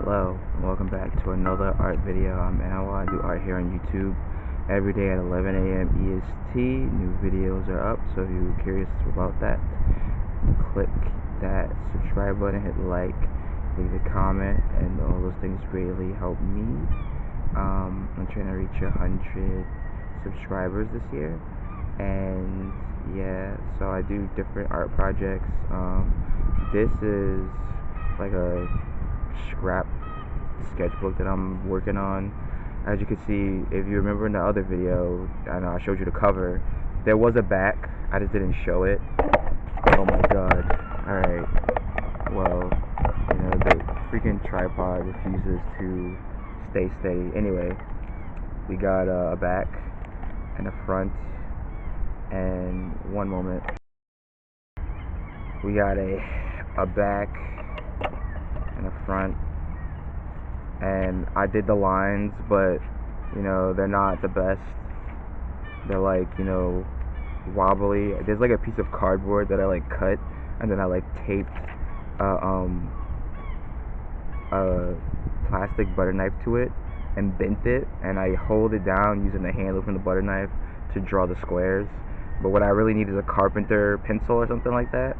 Hello, welcome back to another art video. I'm Al. I do art here on YouTube every day at 11 a.m. EST. New videos are up, so if you're curious about that, click that subscribe button, hit like, leave a comment, and all those things greatly help me. I'm trying to reach 100 subscribers this year, and yeah, so I do different art projects. This is like a scrap sketchbook that I'm working on. As you can see, if you remember in the other video, I know I showed you the cover. There was a back, I just didn't show it. Oh my god. Alright. Well, the freaking tripod refuses to stay steady. Anyway, we got a back and a front, and one moment. We got a back and a front, and I did the lines, but they're not the best. They're like wobbly. There's like a piece of cardboard that I like cut, and then I like taped a plastic butter knife to it and bent it, and I hold it down using the handle from the butter knife to draw the squares. But what I really need is a carpenter pencil or something like that,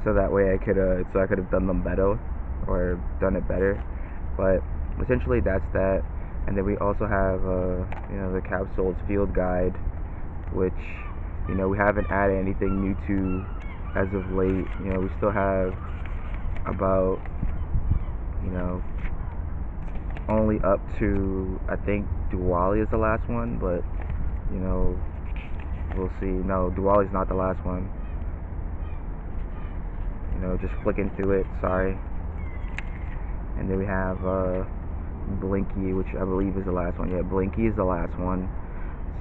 so that way I could have done them better, or done it better. But essentially that's that. And then we also have the Capsoul's field guide, which we haven't added anything new to as of late. We still have about only up to, I think Diwali is the last one, but we'll see. No, Diwali's not the last one. Just flicking through it, sorry. And then we have Blinky, which I believe is the last one. Yeah, Blinky is the last one.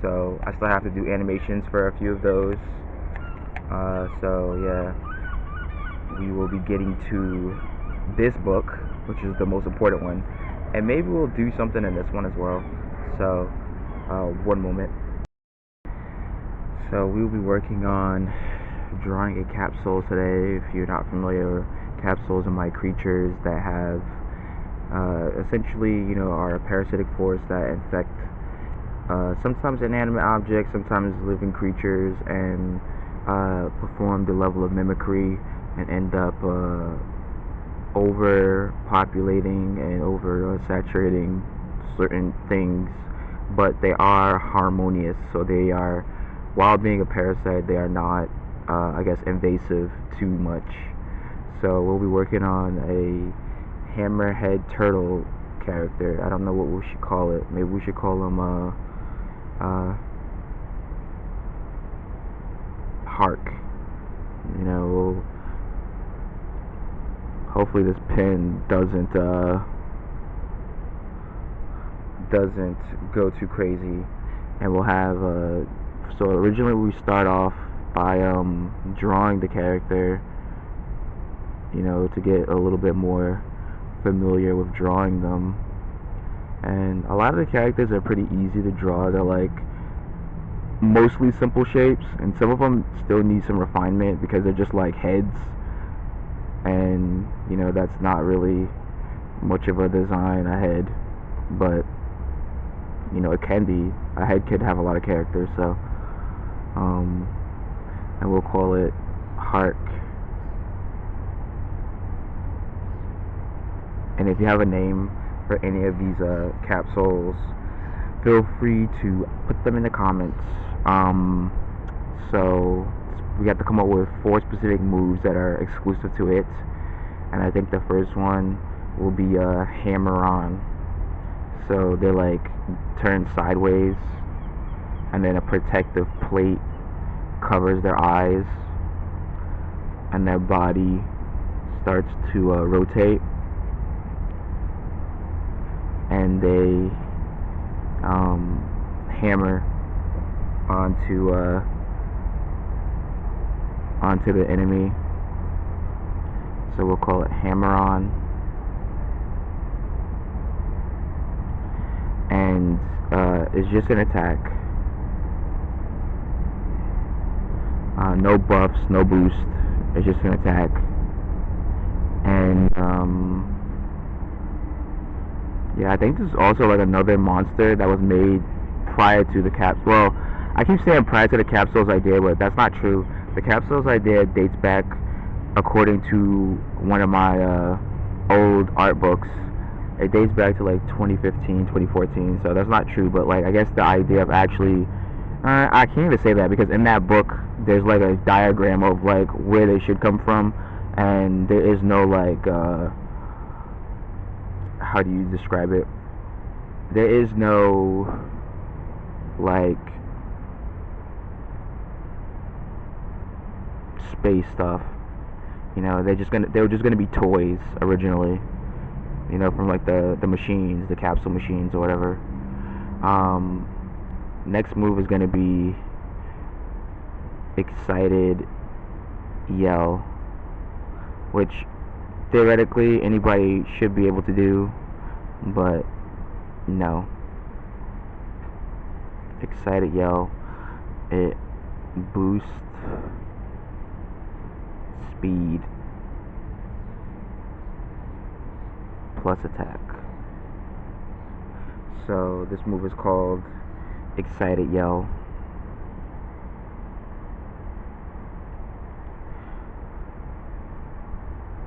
So I still have to do animations for a few of those. So yeah, we will be getting to this book, which is the most important one, and maybe we'll do something in this one as well. So one moment. So we'll be working on drawing a capsule today. If you're not familiar, capsules are my creatures that have essentially are a parasitic force that infect sometimes inanimate objects, sometimes living creatures, and perform the level of mimicry and end up overpopulating and oversaturating certain things. But they are harmonious, so they are, while being a parasite, they are not I guess invasive too much. So we'll be working on a hammerhead turtle character. I don't know what we should call it. Maybe we should call him Hark. Hopefully this pen doesn't go too crazy. And we'll have so originally we start off by drawing the character, to get a little bit more familiar with drawing them. And a lot of the characters are pretty easy to draw. They're like mostly simple shapes, and some of them still need some refinement because they're just like heads, and that's not really much of a design, a head, but it can be. A head could have a lot of characters. So and we'll call it Hark. And if you have a name for any of these capsules, feel free to put them in the comments. So we have to come up with 4 specific moves that are exclusive to it, and I think the first one will be a hammer on. So they're like turned sideways, and then a protective plate covers their eyes, and their body starts to rotate, and they hammer onto the enemy. So we'll call it hammer on. And it's just an attack. No buffs, no boost. It's just an attack. And Yeah, I think this is also like another monster that was made prior to the caps. Well, I keep saying prior to the capsules idea, but that's not true. The capsules idea dates back, according to one of my old art books. It dates back to like 2015, 2014. So that's not true. But like, I guess the idea of actually, I can't even say that because in that book there's like a diagram of like where they should come from, and there is no like. How do you describe it? There is no like space stuff. You know, they were just gonna be toys originally. You know, from like the machines, the capsule machines or whatever. Next move is gonna be excited yell, which theoretically anybody should be able to do, but no. Excited yell, it boosts speed plus attack. So this move is called excited yell.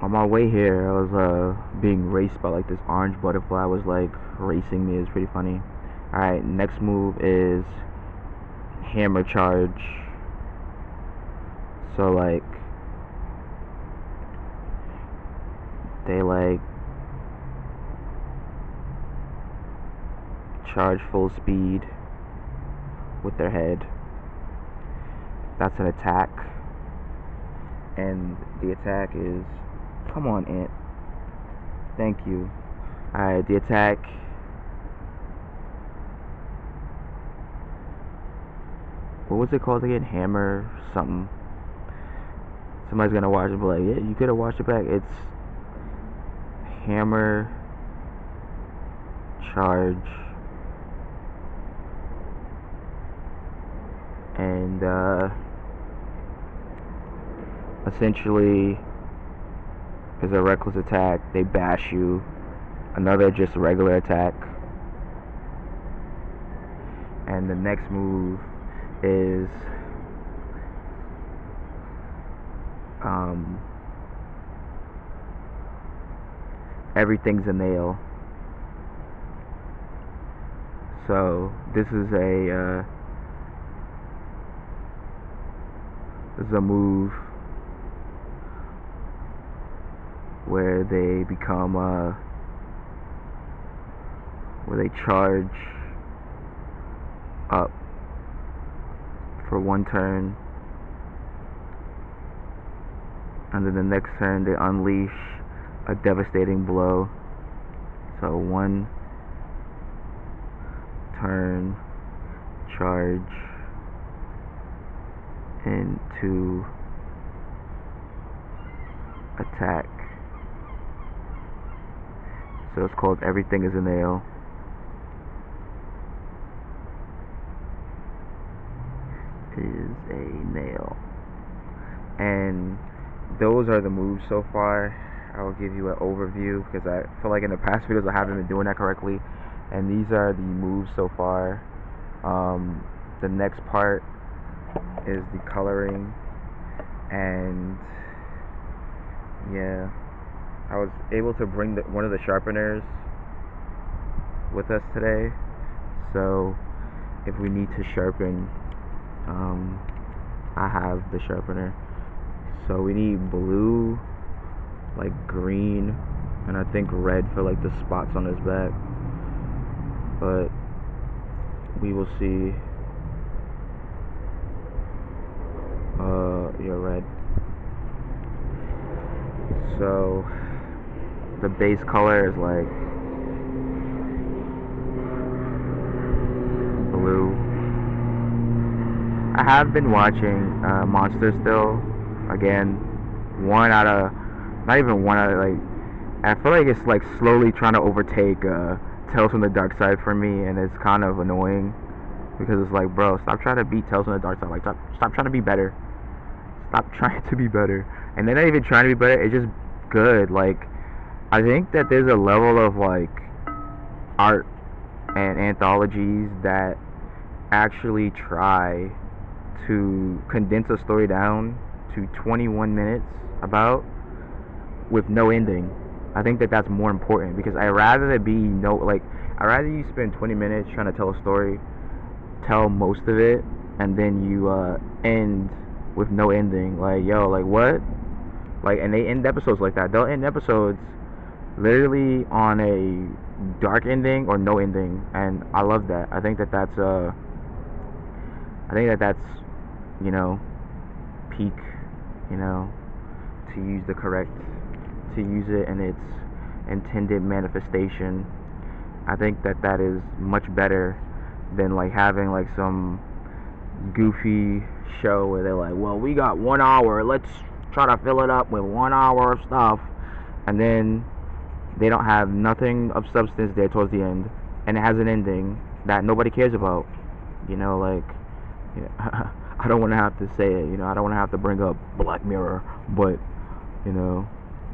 On my way here, I was being raced by like this orange butterfly was like racing me. It's pretty funny. Alright, next move is hammer charge. So like they like charge full speed with their head. That's an attack. And the attack is, come on, Ant. Thank you. Alright, the attack what was it called again? Hammer something. Somebody's gonna watch it and be like, yeah, you could have watched it back. It's hammer charge and essentially is a reckless attack. They bash you. Another just regular attack. And the next move is everything's a nail. So this is a move where they become where they charge up for one turn, and then the next turn they unleash a devastating blow. So one turn charge into attack. So it's called Everything is a Nail. Is a nail. And those are the moves so far. I will give you an overview because I feel like in the past videos I haven't been doing that correctly. And these are the moves so far. The next part is the coloring, and yeah, I was able to bring one of the sharpeners with us today, so if we need to sharpen, I have the sharpener. So we need blue, like green, and I think red for like the spots on his back, but we will see. You're red. So the base color is like blue. I have been watching Monster still. Again, not even one out of like, I feel like it's like slowly trying to overtake Tales from the Dark Side for me, and it's kind of annoying because it's like, bro, stop trying to beat Tales from the Dark Side. Like, stop trying to be better. Stop trying to be better. And they're not even trying to be better. It's just good. Like, I think that there's a level of like art and anthologies that actually try to condense a story down to 21 minutes about with no ending. I think that that's more important, because I rather there be no, like, I rather you spend 20 minutes trying to tell a story, tell most of it, and then you end with no ending. Like, yo, like, what? Like, and they end episodes like that. They'll end episodes literally on a dark ending or no ending, and I love that. I think that that's you know, peak, you know, to use the correct, to use it in its intended manifestation. I think that that is much better than like having like some goofy show where they're like, well, we got 1 hour, let's try to fill it up with 1 hour of stuff, and then they don't have nothing of substance there towards the end, and it has an ending that nobody cares about. You know, like, yeah, I don't want to have to say it, you know, I don't want to have to bring up Black Mirror, but, you know,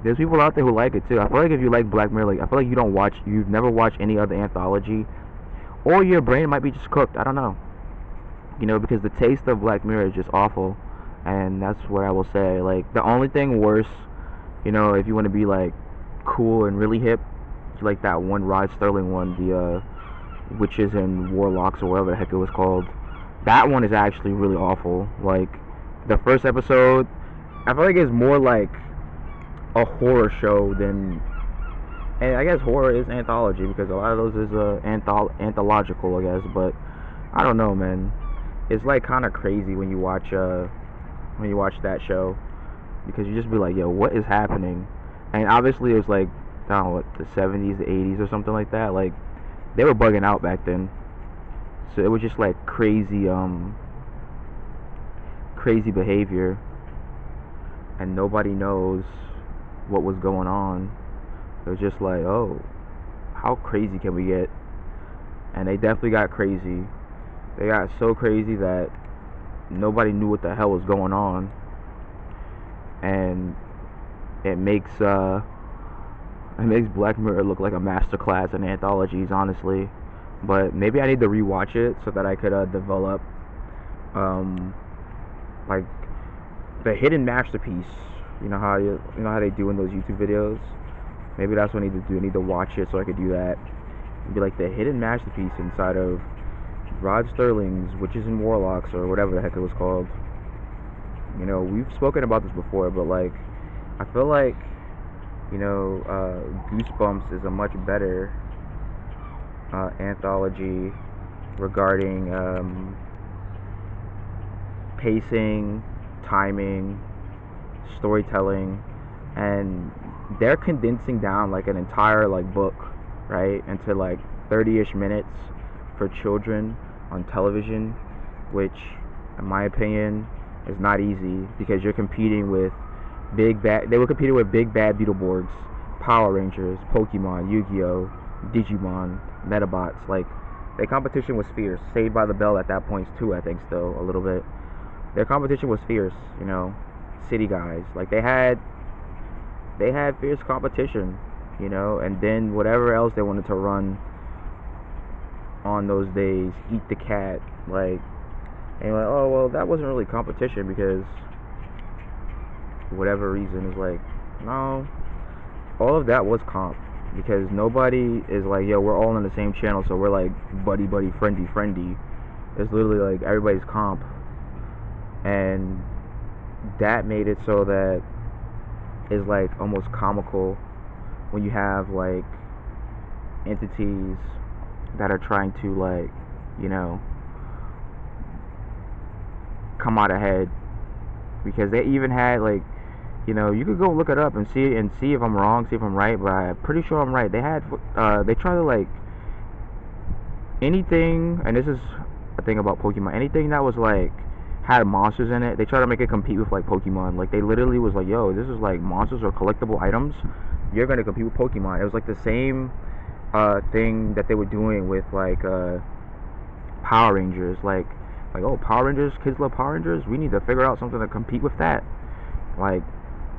there's people out there who like it too. I feel like if you like Black Mirror, like, I feel like you've never watched any other anthology, or your brain might be just cooked, I don't know. You know, because the taste of Black Mirror is just awful, and that's what I will say. Like, the only thing worse, you know, if you want to be like cool and really hip, like that one Rod Sterling one, the Witches and Warlocks or whatever the heck it was called. That one is actually really awful. Like, the first episode, I feel like it's more like a horror show than, and I guess horror is anthology because a lot of those is anthological, I guess. But I don't know, man. It's like kind of crazy when you watch that show, because you just be like, yo, what is happening? And obviously it was like, I don't know, what, the 70s, the 80s or something like that. Like, they were bugging out back then. So it was just like crazy behavior, and nobody knows what was going on. It was just like, oh, how crazy can we get? And they definitely got crazy. They got so crazy that nobody knew what the hell was going on. And it makes Black Mirror look like a masterclass in anthologies, honestly. But maybe I need to rewatch it so that I could develop like the hidden masterpiece. You know how they do in those YouTube videos. Maybe that's what I need to do. I need to watch it so I could do that. It'd be like the hidden masterpiece inside of Rod Sterling's Witches and Warlocks, or whatever the heck it was called. You know, we've spoken about this before, but like, I feel like, you know, Goosebumps is a much better anthology regarding pacing, timing, storytelling, and they're condensing down like an entire like book, right, into like 30-ish minutes for children on television, which in my opinion is not easy, because you're competing with they were competing with big bad Beetleborgs, Power Rangers, Pokemon, Yu-Gi-Oh, Digimon, Metabots. Like, their competition was fierce. Saved by the Bell at that point too, I think, still a little bit. Their competition was fierce, you know. City Guys, like, they had fierce competition, you know. And then whatever else they wanted to run on those days, Eat the Cat, like, and you're like, oh well, that wasn't really competition, because whatever reason is like, no, all of that was comp, because nobody is like, yo, we're all on the same channel, so we're like buddy friendy. It's literally like everybody's comp, and that made it so that it's like almost comical when you have like entities that are trying to, like, you know, come out ahead, because they even had, like, you know, you could go look it up and see if I'm wrong, see if I'm right, but I'm pretty sure I'm right. They had they try to, like, anything, and this is a thing about Pokemon, anything that was like had monsters in it, they try to make it compete with like Pokemon. Like, they literally was like, yo, this is like monsters or collectible items, you're gonna compete with Pokemon. It was like the same thing that they were doing with like Power Rangers. Like, oh, Power Rangers, kids love Power Rangers, we need to figure out something to compete with that. Like,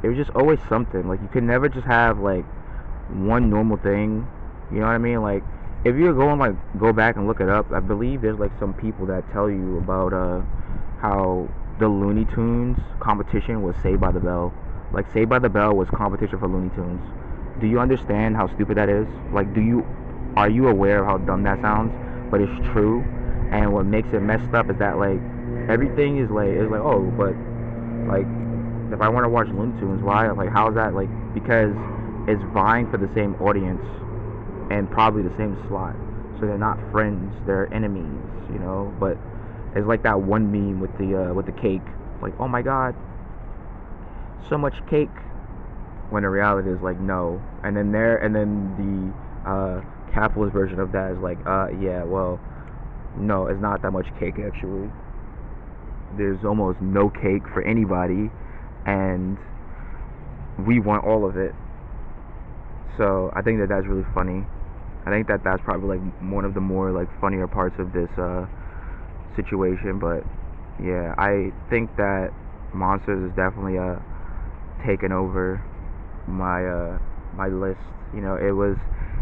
there was just always something. Like, you could never just have like one normal thing, you know what I mean? Like, if you go back and look it up, I believe there's like some people that tell you about how the Looney Tunes competition was Saved by the Bell. Like Saved by the Bell was competition for Looney Tunes. Do you understand how stupid that is? Like, are you aware of how dumb that sounds? But it's true. And what makes it messed up is that like everything is like oh, but like if I want to watch Looney Tunes, why? Like, how's that? Like, because it's vying for the same audience and probably the same slot. So they're not friends, they're enemies, you know. But it's like that one meme with the cake. Like, oh my god, so much cake. When the reality is like no. And then the capitalist version of that is like, yeah, well, no, it's not that much cake actually. There's almost no cake for anybody, and we want all of it. So I think that that's really funny. I think that that's probably like one of the more like funnier parts of this situation. But yeah, I think that Monsters is definitely taken over my list. You know,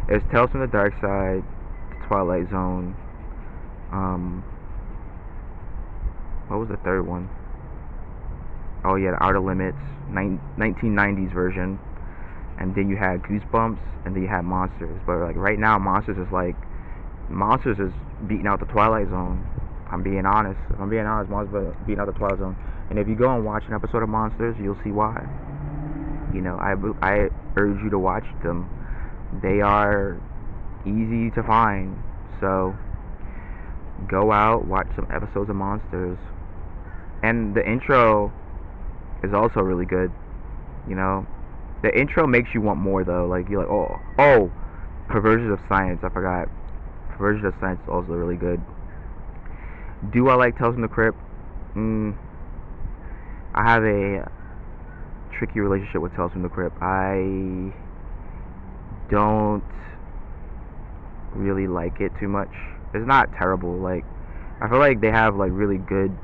it's Tales from the Dark Side, The Twilight Zone. What was the third one? Oh yeah, The Outer Limits, 1990s version. And then you had Goosebumps, and then you had Monsters. But like right now, Monsters is beating out The Twilight Zone. I'm being honest. If I'm being honest, Monsters is beating out The Twilight Zone. And if you go and watch an episode of Monsters, you'll see why. You know, I urge you to watch them. They are easy to find. So go out, watch some episodes of Monsters. And the intro is also really good. You know, the intro makes you want more though. Like you're like, oh, Perversion of Science. I forgot. Perversion of Science is also really good. Do I like Tales from the Crypt? I have a tricky relationship with Tales from the Crypt. I don't really like it too much. It's not terrible. Like, I feel like they have like really good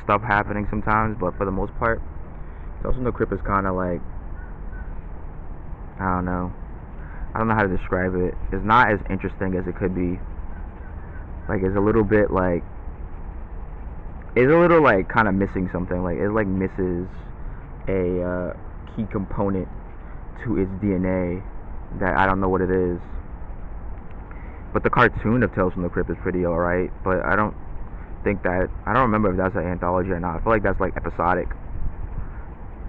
stuff happening sometimes, but for the most part, Tales from the Crypt is kind of like, I don't know how to describe it. It's not as interesting as it could be. Like, it's a little bit like, it's a little like kind of missing something. Like, it like misses a key component to its DNA that I don't know what it is. But the cartoon of Tales from the Crypt is pretty alright. But I don't remember if that's an anthology or not. I feel like that's like episodic.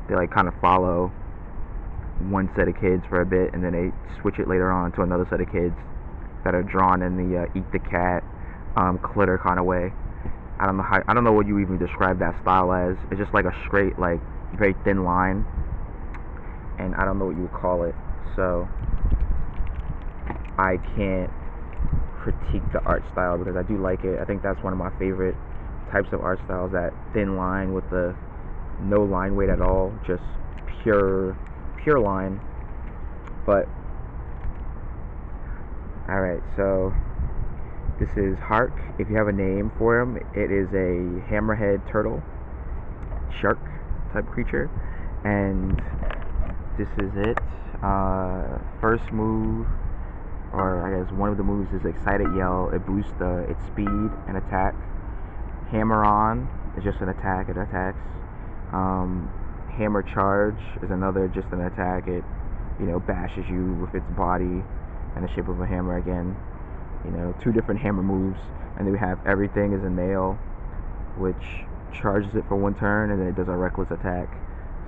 They like kind of follow one set of kids for a bit, and then they switch it later on to another set of kids that are drawn in the eat the cat, Clitter kind of way. I don't know what you even describe that style as. It's just like a straight, like very thin line, and I don't know what you would call it. So I can't critique the art style because I do like it. I think that's one of my favorite types of art styles, that thin line with the no line weight at all, just pure line. But alright, so this is Hark. If you have a name for him, it is a hammerhead turtle shark type creature, and this is it. First move, or I guess one of the moves, is Excited Yell. It boosts its speed and attack. Hammer On is just an attack, it attacks. Hammer Charge is another, just an attack. It, bashes you with its body in the shape of a hammer again. Two different hammer moves. And then we have Everything is a Nail, which charges it for one turn, and then it does a reckless attack.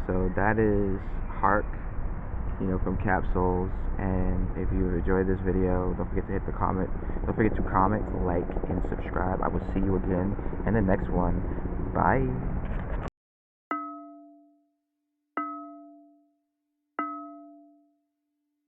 So that is Hark, from Capsouls. And if you enjoyed this video, don't forget to comment, like, and subscribe. I will see you again in the next one. Bye.